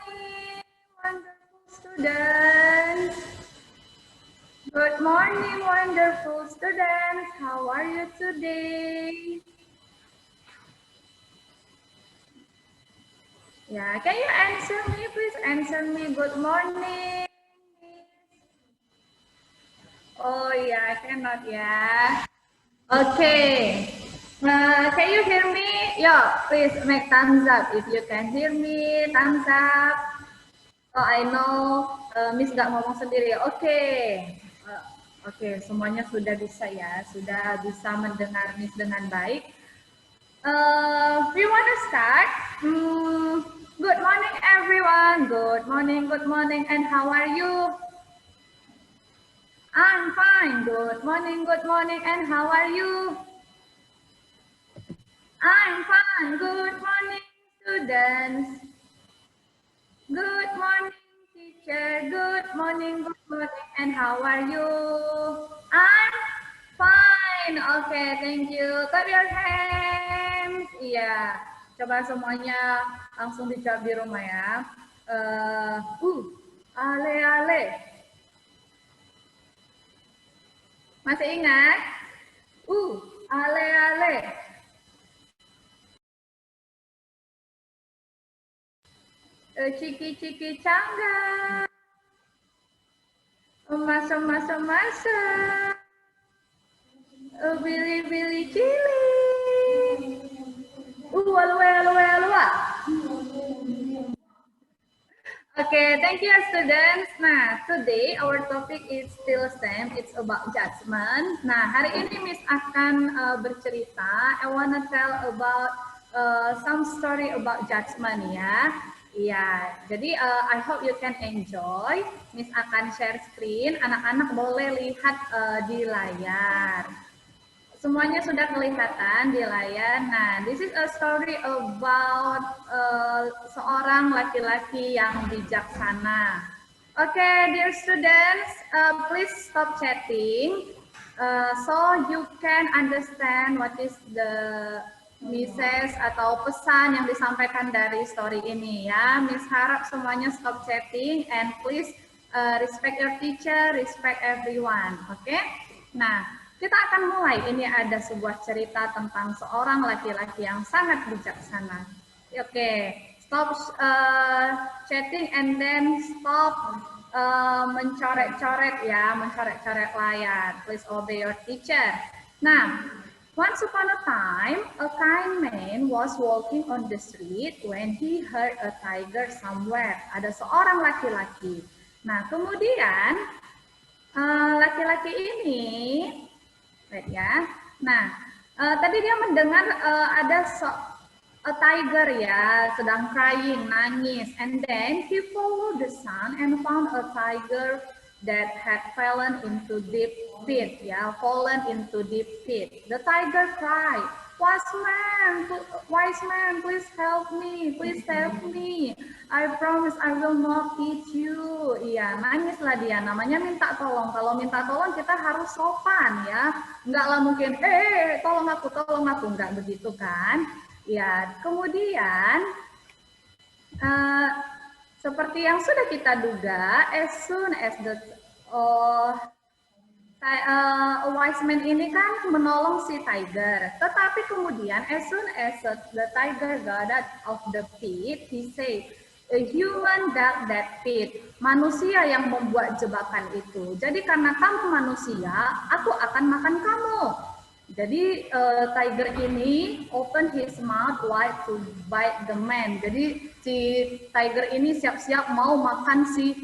morning, wonderful students. Good morning, wonderful students. How are you today? Yeah, can you answer me? Please answer me. Good morning. Oh yeah, I cannot. Yeah. Okay. Can you hear me? Yo, please make thumbs up if you can hear me. Thumbs up. Oh, I know Miss nggak ngomong sendiri. Oke. Oke, semuanya sudah bisa ya, sudah bisa mendengar Miss dengan baik. We want to start. Good morning, everyone. Good morning, and how are you? I'm fine. Good morning, and how are you? I'm fine. Good morning, students. Good morning, teacher. Good morning, and how are you? I'm fine. Okay, thank you. Clap your hands. Iya, coba semuanya langsung dijawab di rumah ya. Ale ale. Masih ingat? Ale ale. Ciki ciki cangga. Masa masa masa. Bili bili cili. Alua alua alua. Okay, thank you students. Nah, today our topic is still same. It's about judgment. Nah, hari ini Miss akan bercerita. I wanna tell about some story about judgment ya. Iya, jadi I hope you can enjoy. Miss akan share screen. Anak-anak boleh lihat di layar. Semuanya sudah kelihatan di layar. Nah, this is a story about seorang laki-laki yang bijaksana. Okay, dear students, please stop chatting so you can understand what is the message atau pesan yang disampaikan dari story ini ya. Miss harap semuanya stop chatting and please respect your teacher, respect everyone. Okay? Nah, kita akan mulai. Ini ada sebuah cerita tentang seorang laki-laki yang sangat bijaksana. Oke, stop chatting and then stop mencoret-coret ya, mencoret-coret layar. Please obey your teacher. Nah, once upon a time, a kind man was walking on the street when he heard a tiger somewhere. Ada seorang laki-laki. Nah, kemudian laki-laki ini ya. Nah, tadi dia mendengar ada a tiger ya, sedang crying, nangis, and then he followed the sun and found a tiger that had fallen into deep pit, ya, fallen into deep pit. The tiger cried, wise man, please help me, please save me. I promise I will not eat you. Iya, nangislah dia. Namanya minta tolong. Kalau minta tolong kita harus sopan ya. Enggaklah mungkin, tolong aku. Enggak begitu kan. Ya, kemudian seperti yang sudah kita duga, as soon as the wise man ini kan menolong si tiger. Tetapi kemudian as soon as the tiger got out of the pit, he said, a human dug that pit. Manusia yang membuat jebakan itu. Jadi karena kamu manusia, aku akan makan kamu. Jadi tiger ini open his mouth wide to bite the man. Jadi si tiger ini siap-siap mau makan si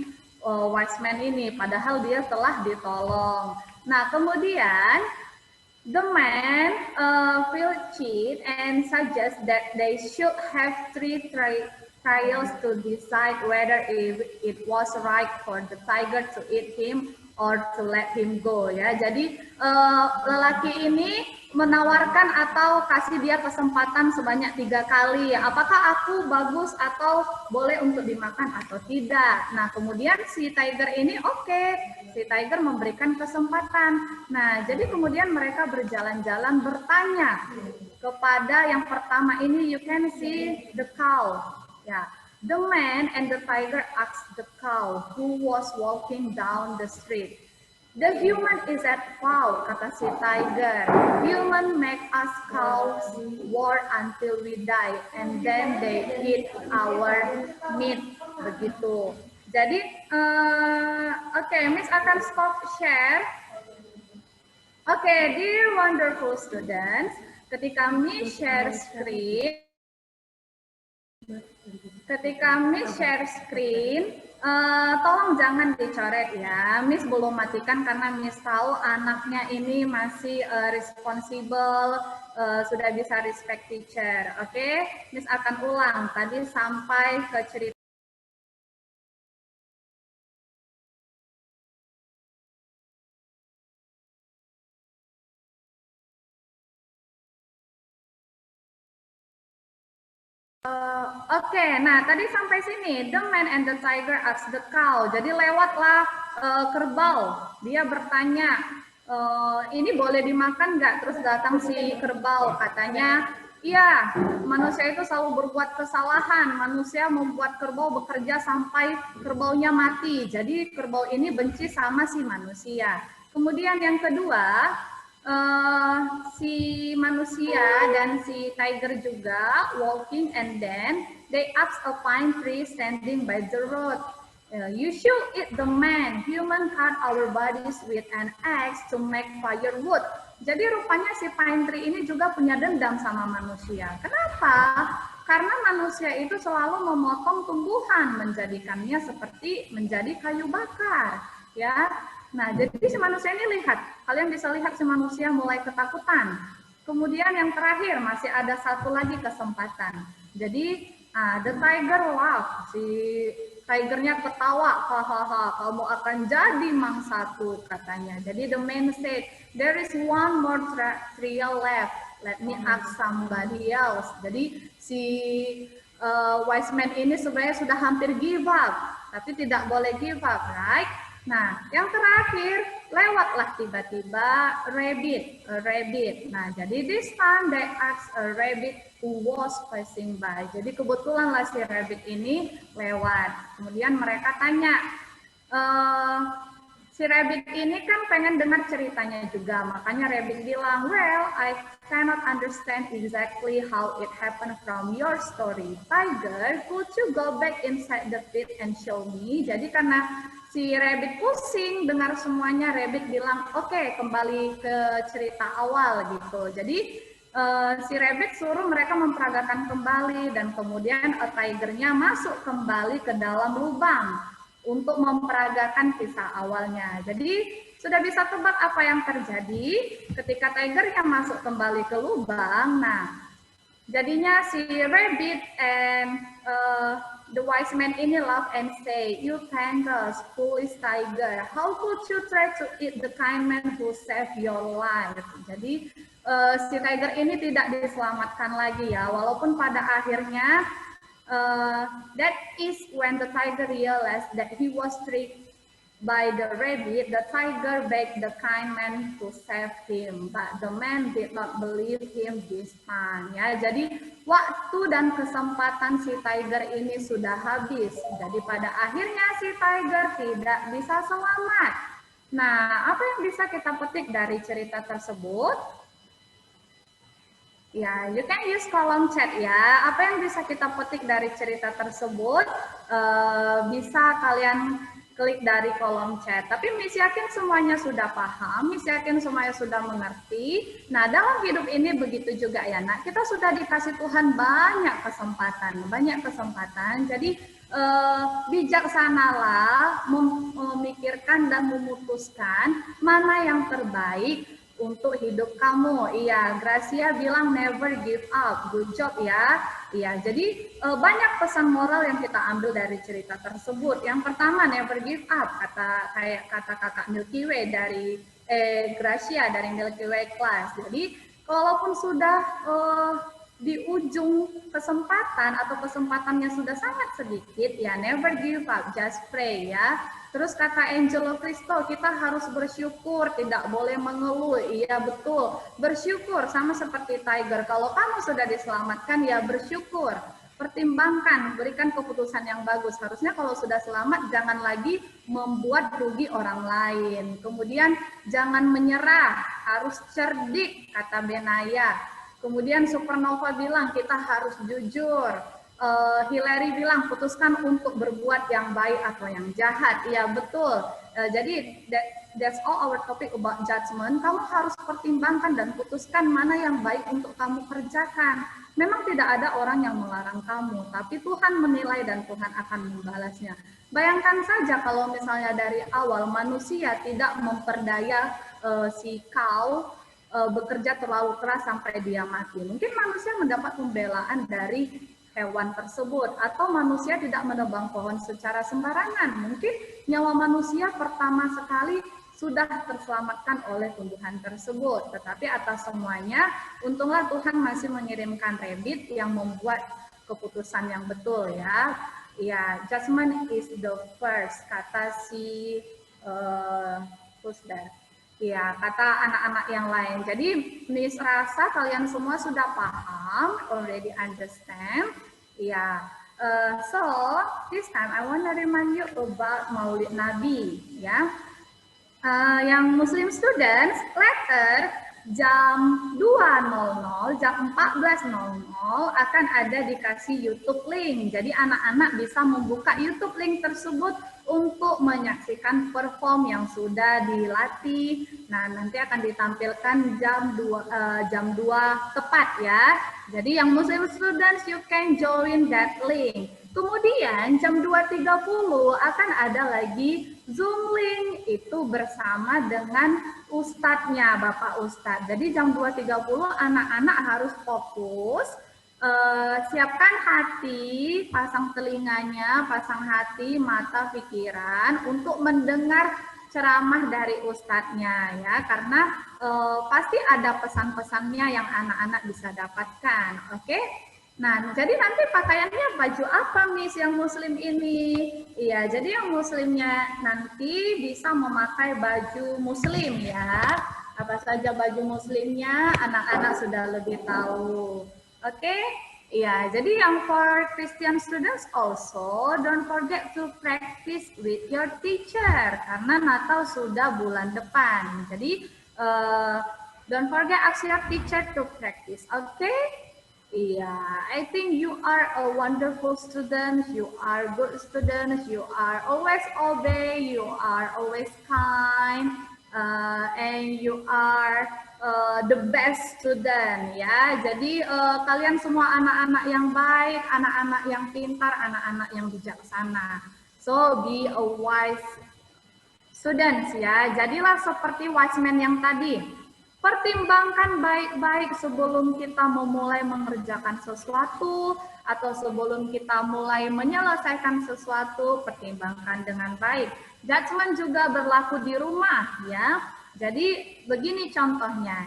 wise man ini, padahal dia telah ditolong. Nah, kemudian the man feel cheat and suggest that they should have 3 trials to decide whether it was right for the tiger to eat him or to let him go ya. Jadi lelaki ini menawarkan atau kasih dia kesempatan sebanyak 3 kali. Apakah aku bagus atau boleh untuk dimakan atau tidak. Nah, kemudian si tiger ini oke. Si tiger memberikan kesempatan. Nah, jadi kemudian mereka berjalan-jalan bertanya kepada yang pertama ini, you can see the cow. Ya, The man and the tiger asked the cow who was walking down the street. The human is at fault, kata si tiger. Human make us cows war until we die, and then they eat our meat. Begitu. Jadi, oke, Miss akan stop share. Oke, dear wonderful students, ketika Miss share screen, tolong jangan dicoret ya. Miss belum matikan karena Miss tahu anaknya ini masih responsible, sudah bisa respect teacher. Oke, Miss akan ulang tadi sampai ke cerita. Oke, nah tadi sampai sini, the man and the tiger asked the cow. Jadi lewatlah kerbau, dia bertanya, ini boleh dimakan nggak? Terus datang si kerbau, katanya, iya, manusia itu selalu berbuat kesalahan. Manusia membuat kerbau bekerja sampai kerbaunya mati. Jadi kerbau ini benci sama si manusia. Kemudian yang kedua, si manusia dan si tiger juga walking, and then they asked a pine tree standing by the road. You should eat the man. Human cut our bodies with an axe to make firewood. Jadi rupanya si pine tree ini juga punya dendam sama manusia. Kenapa? Karena manusia itu selalu memotong tumbuhan, menjadikannya seperti menjadi kayu bakar, ya. Nah, jadi si manusia ini lihat, kalian bisa lihat si manusia mulai ketakutan. Kemudian yang terakhir masih ada satu lagi kesempatan. Jadi the tiger laugh, si tigernya ketawa, hahaha, kamu akan jadi mangsaku, katanya. Jadi the man said, there is one more trial left, let me ask somebody else. Jadi si wise man ini sebenarnya sudah hampir give up, tapi tidak boleh give up, right? Nah, yang terakhir, lewatlah tiba-tiba rabbit. Nah, jadi this time they asked a rabbit who was passing by. Jadi kebetulanlah si rabbit ini lewat. Kemudian mereka tanya, si rabbit ini kan pengen dengar ceritanya juga. Makanya rabbit bilang, well, I cannot understand exactly how it happened from your story. Tiger, could you go back inside the pit and show me? Jadi karena si rabbit pusing dengar semuanya, rabbit bilang, oke, kembali ke cerita awal gitu. Jadi si rabbit suruh mereka memperagakan kembali, dan kemudian tigernya masuk kembali ke dalam lubang untuk memperagakan kisah awalnya. Jadi sudah bisa tebak apa yang terjadi ketika tigernya masuk kembali ke lubang. Nah, jadinya si rabbit and the wise man ini laugh and say, you thankless, foolish tiger, how could you try to eat the kind man who saved your life? Jadi si tiger ini tidak diselamatkan lagi ya, walaupun pada akhirnya that is when the tiger realized that he was tricked by the rabbit. The tiger begged the kind man to save him, but the man did not believe him this time. Ya, jadi waktu dan kesempatan si tiger ini sudah habis. Jadi pada akhirnya si tiger tidak bisa selamat. Nah, apa yang bisa kita petik dari cerita tersebut? Ya, you can use kolom chat ya. Apa yang bisa kita petik dari cerita tersebut? Bisa kalian klik dari kolom chat. Tapi Miss yakin semuanya sudah paham, Miss yakin semuanya sudah mengerti. Nah, dalam hidup ini begitu juga ya, nak. Kita sudah dikasih Tuhan banyak kesempatan. Jadi bijaksanalah memikirkan dan memutuskan mana yang terbaik untuk hidup kamu. Iya, Gracia bilang never give up. Good job ya. Iya, jadi banyak pesan moral yang kita ambil dari cerita tersebut. Yang pertama, never give up. Kata kakak Milky Way dari Gracia dari Milky Way Class. Jadi, kalaupun sudah di ujung kesempatan atau kesempatannya sudah sangat sedikit, ya never give up, just pray ya. Terus kata Angelo Cristo, kita harus bersyukur, tidak boleh mengeluh. Iya betul, bersyukur sama seperti tiger. Kalau kamu sudah diselamatkan, ya bersyukur. pertimbangkan, berikan keputusan yang bagus. Harusnya kalau sudah selamat, jangan lagi membuat rugi orang lain. Kemudian jangan menyerah, harus cerdik, kata Benaya. Kemudian Supernova bilang kita harus jujur. Hillary bilang putuskan untuk berbuat yang baik atau yang jahat. Iya betul. Jadi that's all our topic about judgment. Kamu harus pertimbangkan dan putuskan mana yang baik untuk kamu kerjakan. Memang tidak ada orang yang melarang kamu, tapi Tuhan menilai dan Tuhan akan membalasnya. Bayangkan saja kalau misalnya dari awal manusia tidak memperdaya si kau bekerja terlalu keras sampai dia mati. Mungkin manusia mendapat pembelaan dari hewan tersebut, atau manusia tidak menebang pohon secara sembarangan. Mungkin nyawa manusia pertama sekali sudah terselamatkan oleh tumbuhan tersebut. Tetapi atas semuanya, untunglah Tuhan masih mengirimkan rabbit yang membuat keputusan yang betul ya. Ya, judgment is the first, kata si who's that? Ya, kata anak-anak yang lain. Jadi, Miss rasa kalian semua sudah paham, already understand. Ya, so this time I want to remind you about Maulid Nabi. Ya, yang Muslim students later jam 2.00, jam 14.00 akan ada dikasih YouTube link. Jadi anak-anak bisa membuka YouTube link tersebut untuk menyaksikan perform yang sudah dilatih. Nah, nanti akan ditampilkan jam 2 tepat ya. Jadi yang Muslim students, you can join that link. Kemudian jam 2.30 akan ada lagi Zoom link, itu bersama dengan ustadznya, Bapak Ustadz. Jadi jam 2.30 anak-anak harus fokus, siapkan hati, pasang telinganya, pasang hati, mata, pikiran untuk mendengar ceramah dari ustadznya ya, karena pasti ada pesan-pesannya yang anak-anak bisa dapatkan. Oke? Nah, jadi nanti pakaiannya baju apa, Miss, yang muslim ini? Iya, jadi yang muslimnya nanti bisa memakai baju muslim ya. Apa saja baju muslimnya, anak-anak sudah lebih tahu. Oke? Iya, jadi yang for Christian students also, don't forget to practice with your teacher. Karena Natal sudah bulan depan. Jadi, don't forget ask your teacher to practice. Oke? Yeah, I think you are a wonderful student, you are good students, you are always obey, you are always kind, and you are the best student ya. Jadi kalian semua anak-anak yang baik, anak-anak yang pintar, anak-anak yang bijaksana. So be a wise students ya. Jadilah seperti wise man yang tadi. Pertimbangkan baik-baik sebelum kita memulai mengerjakan sesuatu atau sebelum kita mulai menyelesaikan sesuatu, pertimbangkan dengan baik. Judgment juga berlaku di rumah ya. Jadi begini contohnya.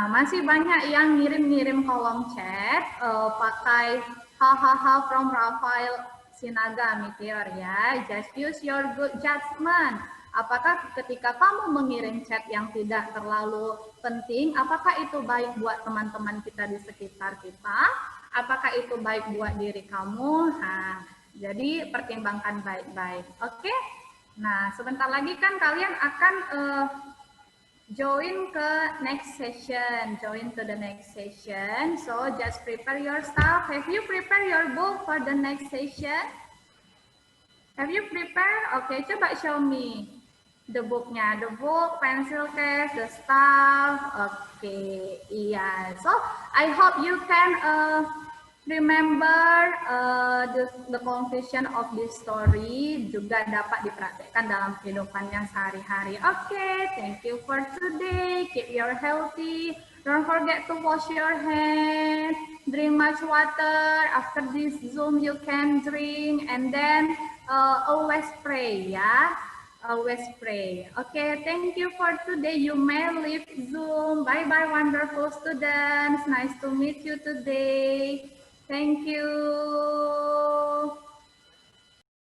Masih banyak yang ngirim-ngirim kolom chat pakai hahaha from Rafael Sinaga Meteor ya. Just use your good judgment. Apakah ketika kamu mengirim chat yang tidak terlalu penting, apakah itu baik buat teman-teman kita di sekitar kita? Apakah itu baik buat diri kamu? Nah, jadi pertimbangkan baik-baik. Oke? Nah, sebentar lagi kan kalian akan join ke next session. Join to the next session. So, just prepare yourself. Have you prepared your book for the next session? Have you prepared? Oke, coba show me. The booknya, the book, pencil case, the stuff. Okay, iya. So I hope you can remember the conclusion of this story, juga dapat dipraktekkan dalam kehidupannya sehari-hari. Okay, thank you for today. Keep your healthy. Don't forget to wash your hands. Drink much water. After this Zoom, you can drink, and then always pray, ya. Always pray. Okay, thank you for today. You may leave Zoom. Bye-bye, wonderful students. Nice to meet you today. Thank you.